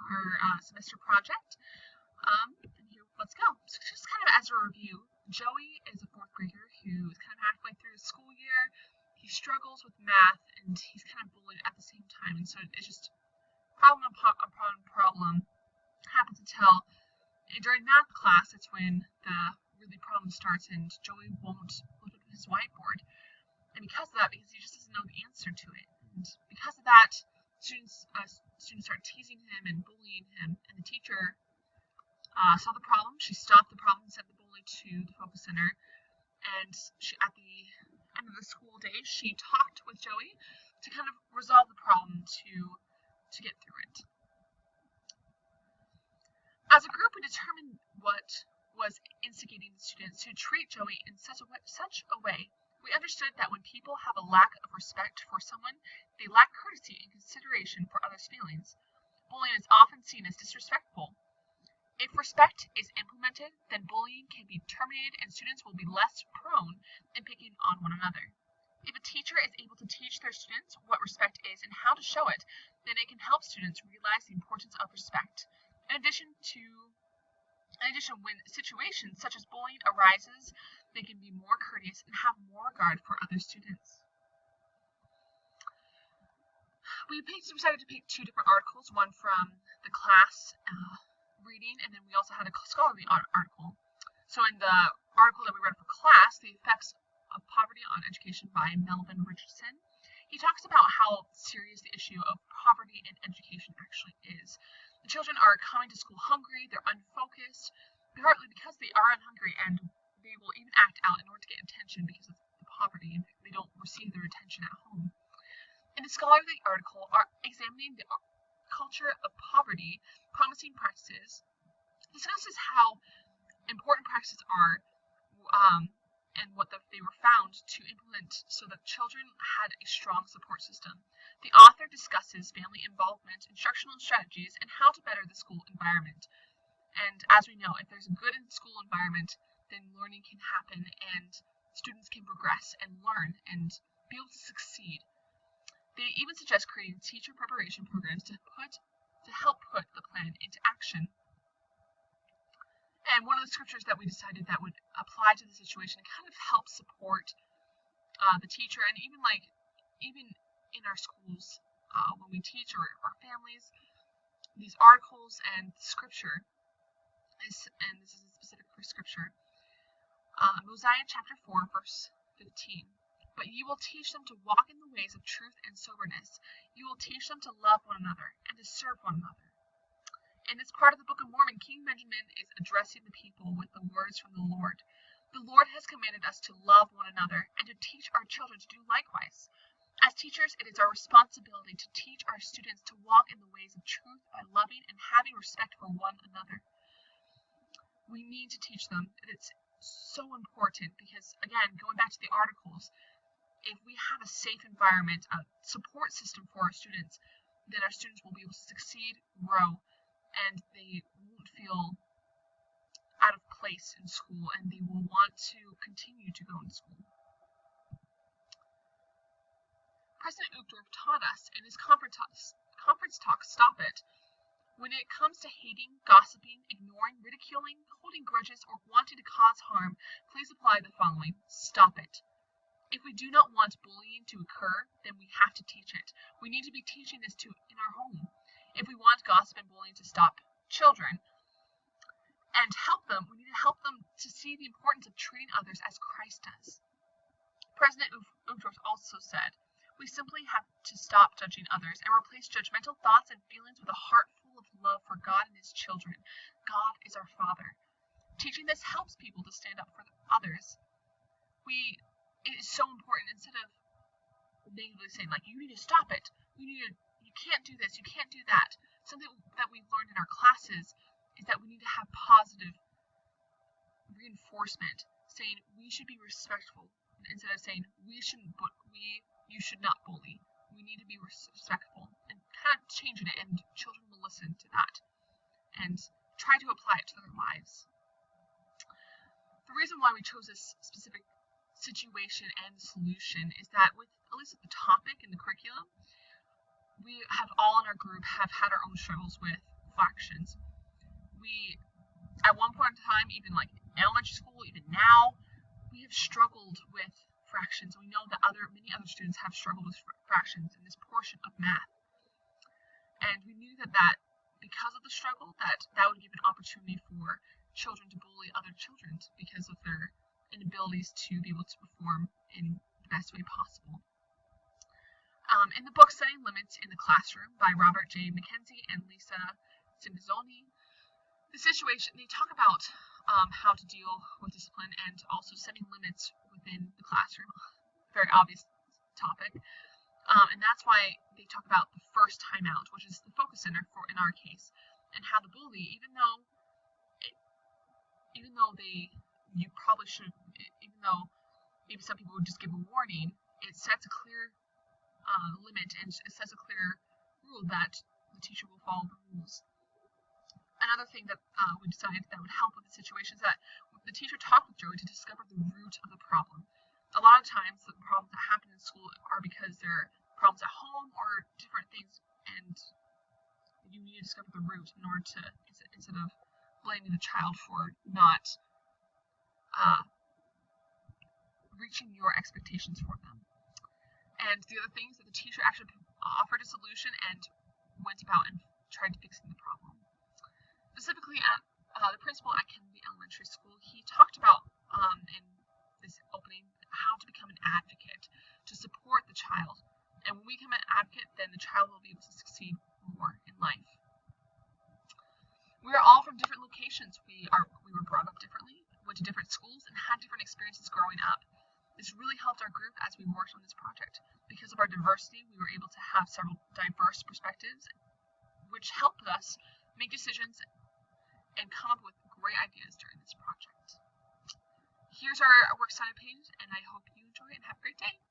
our semester project. And here, let's go. So just kind of as a review, Joey is a fourth grader who is kind of halfway through his school year. He struggles with math and he's kind of bullied at the same time. And so it's just problem upon problem. Happens until during math class, it's when the really problem starts and Joey won't look at his whiteboard. And because of that, because he just doesn't know the answer to it, and because of that, students start teasing him and bullying him, and the teacher saw the problem. She stopped the problem, sent the bully to the focus center, and at the end of the school day, she talked with Joey to kind of resolve the problem to get through it. As a group, we determined what was instigating the students to treat Joey in such a way. We understood that when people have a lack of respect for someone, they lack courtesy and consideration for others' feelings. Bullying is often seen as disrespectful. If respect is implemented, then bullying can be terminated and students will be less prone in picking on one another. If a teacher is able to teach their students what respect is and how to show it, then it can help students realize the importance of respect. In addition, when situations such as bullying arises, they can be more courteous and have more regard for other students. We decided to pick two different articles, one from the class reading, and then we also had a scholarly article. So in the article that we read for class, The Effects of Poverty on Education by Melvin Richardson, he talks about how serious the issue of poverty in education actually is. The children are coming to school hungry, they're unfocused, partly because they are hungry, and they will even act out in order to get attention because of the poverty, and they don't receive their attention at home. In the scholarly article, examining the culture of poverty, promising practices, discusses how important practices are and what they were found to implement so that children had a strong support system. The author discusses family involvement, instructional strategies, and how to better the school environment. And as we know, if there's a good school environment, then learning can happen and students can progress and learn and be able to succeed. They even suggest creating teacher preparation programs to help put the plan into action. And one of the scriptures that we decided that would apply to the situation and kind of help support the teacher, and even in our schools when we teach or our families, these articles and scripture and this is specific for scripture. Mosiah chapter 4, verse 15. But you will teach them to walk in the ways of truth and soberness. You will teach them to love one another and to serve one another. In this part of the Book of Mormon, King Benjamin is addressing the people with the words from the Lord. The Lord has commanded us to love one another and to teach our children to do likewise. As teachers, it is our responsibility to teach our students to walk in the ways of truth by loving and having respect for one another. We need to teach them. It's so important because, again, going back to the articles, if we have a safe environment, a support system for our students, then our students will be able to succeed, grow, and they won't feel out of place in school, and they will want to continue to go in school. President Uchtdorf taught us in his conference talk, Stop It. When it comes to hating, gossiping, ignoring, ridiculing, holding grudges, or wanting to cause harm, please apply the following. Stop it. If we do not want bullying to occur, then we have to teach it. We need to be teaching this in our home. If we want gossip and bullying to stop children and help them, we need to help them to see the importance of treating others as Christ does. President Uchtdorf also said, we simply have to stop judging others and replace judgmental thoughts and feelings with a heart full of love for God and His children. God is our Father. Teaching this helps people to stand up for others. It is so important, instead of negatively saying, like, you need to stop it, you can't do this, you can't do that. Something that we've learned in our classes is that we need to have positive reinforcement, saying we should be respectful, instead of saying you should not bully. We need to be respectful, and kind of changing it, and children will listen to that and try to apply it to their lives. The reason why we chose this specific situation and solution is that with at least the topic and the curriculum, we have all in our group have had our own struggles with fractions. We, at one point in time, even like elementary school, even now, we have struggled with fractions. We know that many other students have struggled with fractions in this portion of math. And we knew that because of the struggle, that would give an opportunity for children to bully other children because of their inabilities to be able to perform in the best way possible. In the book Setting Limits in the Classroom by Robert J. McKenzie and Lisa Simzoni, the situation, they talk about how to deal with discipline and also setting limits within the classroom. Very obvious topic. And that's why they talk about the first timeout, which is the focus center in our case, and how the bully, even though you probably should, even though maybe some people would just give a warning, it sets a clear limit and it sets a clear rule that the teacher will follow the rules. Another thing that we decided that would help with the situation is that the teacher talked with Joey to discover the root of the problem. A lot of times the problems that happen in school are because there are problems at home or different things, and you need to discover the root in order to, instead of blaming the child for not reaching your expectations for them. And the other thing is that the teacher actually offered a solution and went about and tried to fix the problem. Specifically at the principal at Kennedy Elementary School, he talked about in this opening how to become an advocate to support the child. And when we become an advocate, then the child will be able to succeed more in life. We are all from different locations. We were brought up differently, went to different schools, and had different experiences growing up. This really helped our group as we worked on this project. Because of our diversity, we were able to have several diverse perspectives, which helped us make decisions and come up with great ideas during this project. Here's our works cited page, and I hope you enjoy it and have a great day.